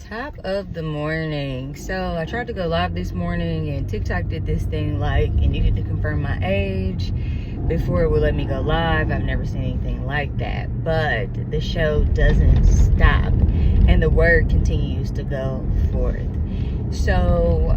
Top of the morning. So I tried to go live this morning and TikTok did this thing like it needed to confirm my age before it would let me go live. I've never seen anything like that, but the show doesn't stop and the word continues to go forth. So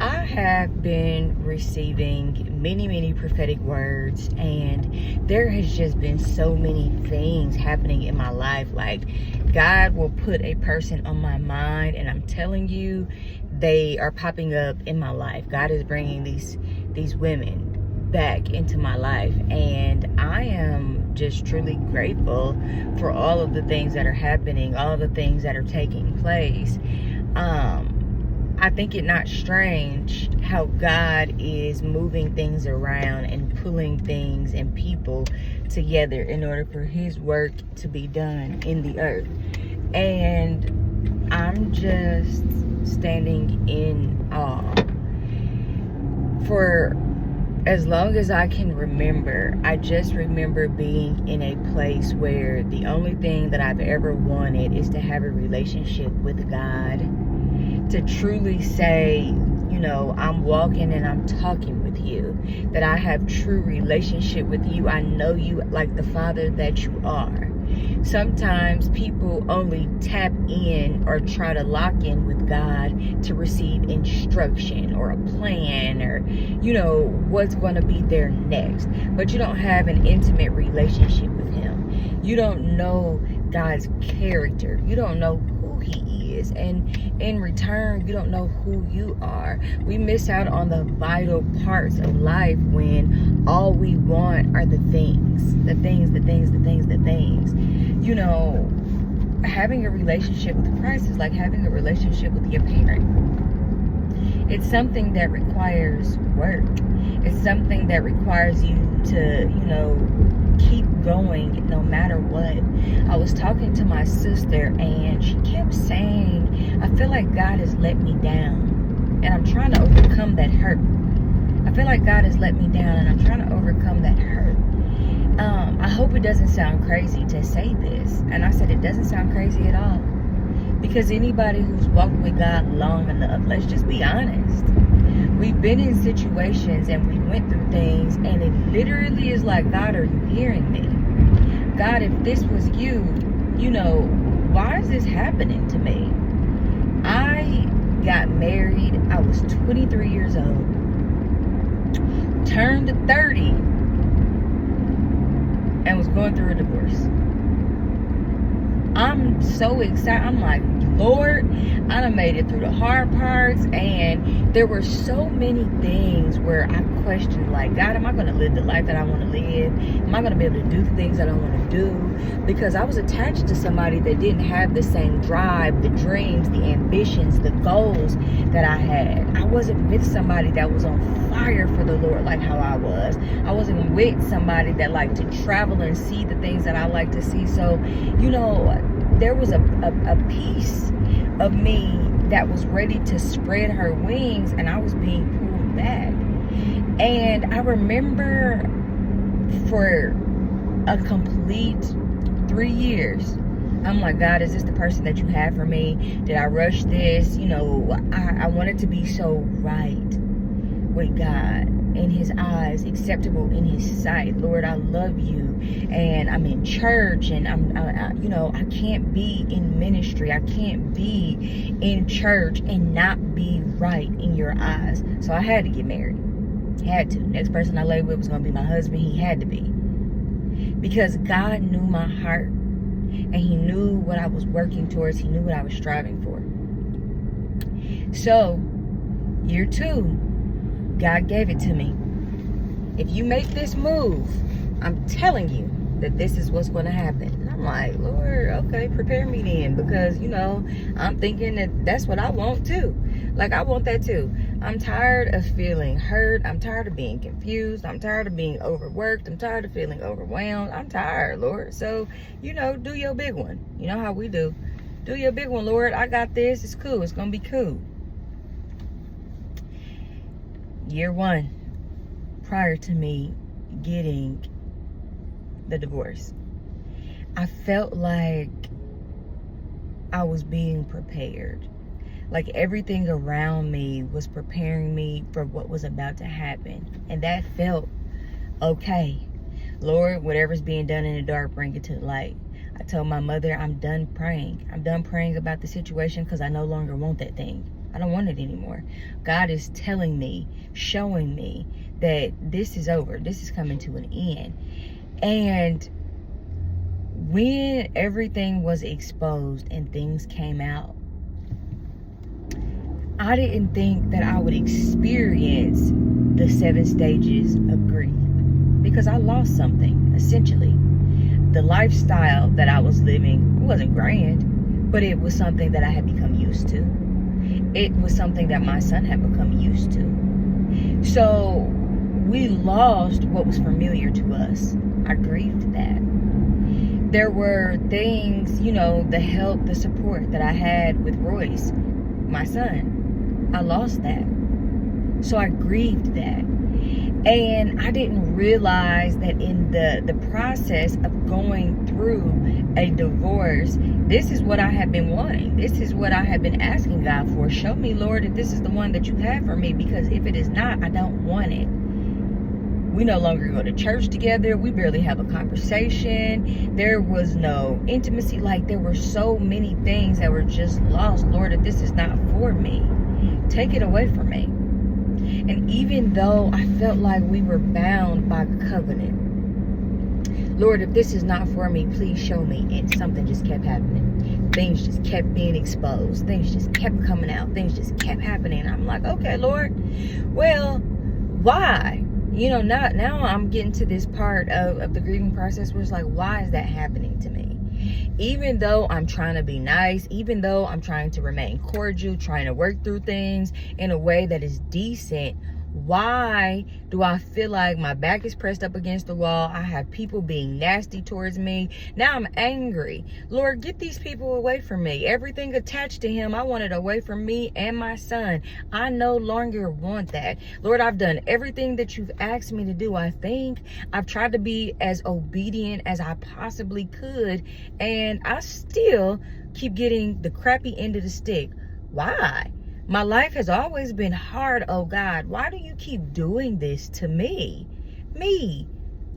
I have been receiving many prophetic words, and there has just been so many things happening in my life. Like, God will put a person on my mind, and I'm telling you, they are popping up in my life. God is bringing these women back into my life, and I am just truly grateful for all of the things that are happening, all of the things that are taking place. I think it not strange how God is moving things around and pulling things and people together in order for his work to be done in the earth. And I'm just standing in awe. For as long as I can remember, I just remember being in a place where the only thing that I've ever wanted is to have a relationship with God. To truly say, you know, I'm walking and I'm talking with you, that I have true relationship with you. I know you like the Father that you are. Sometimes people only tap in or try to lock in with God to receive instruction or a plan or, you know, what's going to be there next. But you don't have an intimate relationship with him. You don't know God's character. You don't know who he is. And in return, you don't know who you are. We miss out on the vital parts of life when all we want are the things. You know, having a relationship with Christ is like having a relationship with your parent. It's something that requires work. It's something that requires you to, you know, keep going no matter what. I was talking to my sister and she kept saying, I feel like God has let me down and I'm trying to overcome that hurt. I feel like God has let me down and I'm trying to overcome that hurt. I hope it doesn't sound crazy to say this. And I said, it doesn't sound crazy at all. Because anybody who's walked with God long enough, let's just be honest. We've been in situations and we went through things and it literally is like, God, are you hearing me? God, if this was you, you know, why is this happening to me? I got married. I was 23 years old. Turned 30 and was going through a divorce. I'm so excited. I'm like, Lord, I done made it through the hard parts, and there were so many things where I questioned, like, God, am I going to live the life that I want to live? Am I going to be able to do the things that I want to do? Because I was attached to somebody that didn't have the same drive, the dreams, the ambitions, the goals that I had. I wasn't with somebody that was on fire for the Lord like how I was. I wasn't with somebody that liked to travel and see the things that I like to see. So, you know, there was a piece of me that was ready to spread her wings, and I was being pulled back. And I remember for a complete 3 years, I'm like, God, is this the person that you have for me? Did I rush this? You know, I wanted to be so right with God, in his eyes, acceptable in his sight. Lord, I love you, and I'm in church, and you know, I can't be in ministry. I can't be in church and not be right in your eyes. So I had to get married. Had to. Next person I lay with was going to be my husband. He had to be. Because God knew my heart, and he knew what I was working towards. He knew what I was striving for. So, year 2, God gave it to me. If you make this move, I'm telling you that this is what's going to happen. And I'm like, Lord, okay, prepare me then. Because, you know, I'm thinking that that's what I want too. Like, I want that too. I'm tired of feeling hurt. I'm tired of being confused. I'm tired of being overworked. I'm tired of feeling overwhelmed. I'm tired, Lord. So, you know, do your big one. You know how we do. Do your big one, Lord. I got this. It's cool. It's going to be cool. Year 1, prior to me getting the divorce, I felt like I was being prepared. Like everything around me was preparing me for what was about to happen. And that felt okay. Lord, whatever's being done in the dark, bring it to the light. I told my mother, I'm done praying. I'm done praying about the situation because I no longer want that thing. I don't want it anymore. God is telling me, showing me that this is over. This is coming to an end. And when everything was exposed and things came out, I didn't think that I would experience the 7 stages of grief because I lost something, essentially. The lifestyle that I was living wasn't grand, but it was something that I had become used to. It was something that my son had become used to. So we lost what was familiar to us. I grieved that. There were things, the help, the support that I had with Royce, my son. I lost that. So I grieved that. And I didn't realize that in the process of going through a divorce, this is what I had been wanting. This is what I had been asking God for. Show me, Lord, if this is the one that you have for me, because if it is not, I don't want it. We no longer go to church together. We barely have a conversation. There was no intimacy. Like, there were so many things that were just lost. Lord, if this is not for me, take it away from me. And even though I felt like we were bound by covenant, Lord, if this is not for me, please show me. And something just kept happening. Things just kept being exposed. Things just kept coming out. Things just kept happening. I'm like, okay, Lord, well, why? Now I'm getting to this part of the grieving process where it's like, why is that happening to me? Even though I'm trying to be nice, even though I'm trying to remain cordial, trying to work through things in a way that is decent, why do I feel like my back is pressed up against the wall? I have people being nasty towards me. Now I'm angry. Lord, get these people away from me. Everything attached to him, I want it away from me and my son. I no longer want that. Lord, I've done everything that you've asked me to do. I think I've tried to be as obedient as I possibly could, and I still keep getting the crappy end of the stick. Why? My life has always been hard, oh God. Why do you keep doing this to me?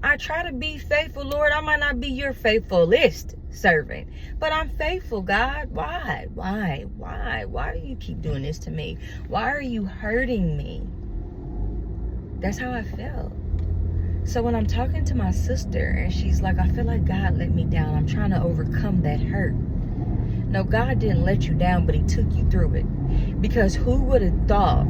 I try to be faithful, Lord. I might not be your faithfulest servant, but I'm faithful, God. Why? Why do you keep doing this to me? Why are you hurting me? That's how I felt. So when I'm talking to my sister and she's like, I feel like God let me down. I'm trying to overcome that hurt. No, God didn't let you down, but he took you through it. Because who would have thought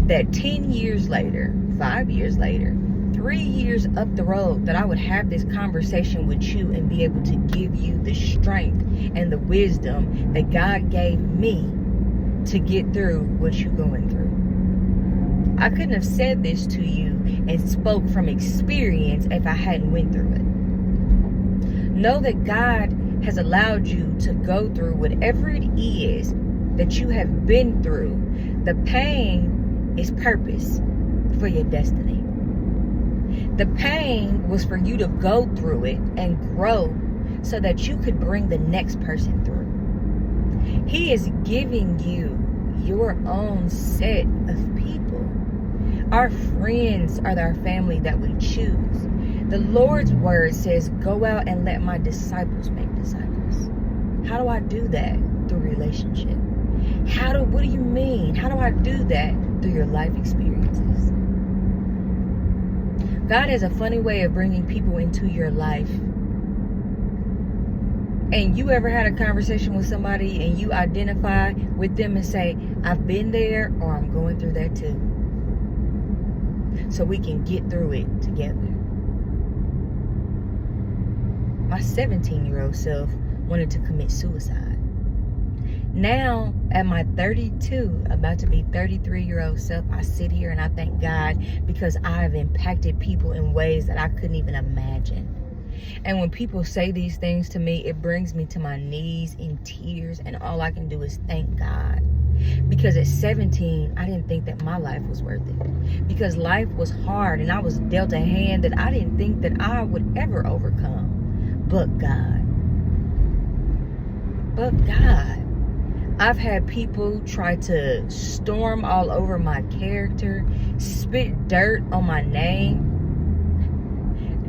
that 10 years later, 5 years later, 3 years up the road, that I would have this conversation with you and be able to give you the strength and the wisdom that God gave me to get through what you're going through. I couldn't have said this to you and spoke from experience if I hadn't went through it. Know that God has allowed you to go through whatever it is that you have been through. The pain is purpose for your destiny. The pain was for you to go through it and grow so that you could bring the next person through. He is giving you your own set of people. Our friends are our family that we choose. The Lord's word says, go out and let my disciples make disciples. How do I do that? Through relationship. What do you mean? How do I do that? Through your life experiences. God has a funny way of bringing people into your life. And you ever had a conversation with somebody and you identify with them and say, I've been there, or I'm going through that too. So we can get through it together. My 17-year-old self wanted to commit suicide. Now, at my 32, about to be 33-year-old self, I sit here and I thank God because I have impacted people in ways that I couldn't even imagine. And when people say these things to me, it brings me to my knees in tears, and all I can do is thank God. Because at 17, I didn't think that my life was worth it. Because life was hard and I was dealt a hand that I didn't think that I would ever overcome. But God. but God. I've had people try to storm all over my character, spit dirt on my name,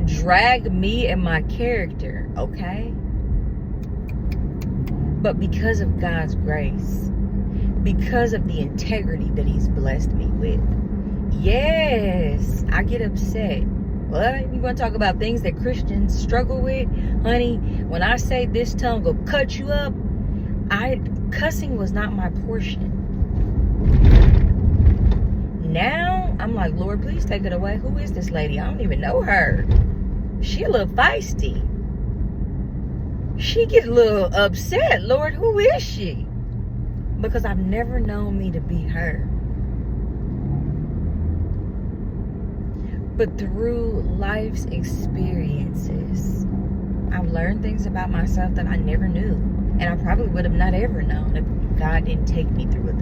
drag me and my character, okay? But because of God's grace, because of the integrity that He's blessed me with, yes, I get upset. What? You want to talk about things that Christians struggle with? Honey, when I say this tongue will cut you up, cussing was not my portion. Now, I'm like, Lord, please take it away. Who is this lady? I don't even know her. She a little feisty. She gets a little upset. Lord, who is she? Because I've never known me to be her. But through life's experiences, I've learned things about myself that I never knew. And I probably would have not ever known if God didn't take me through a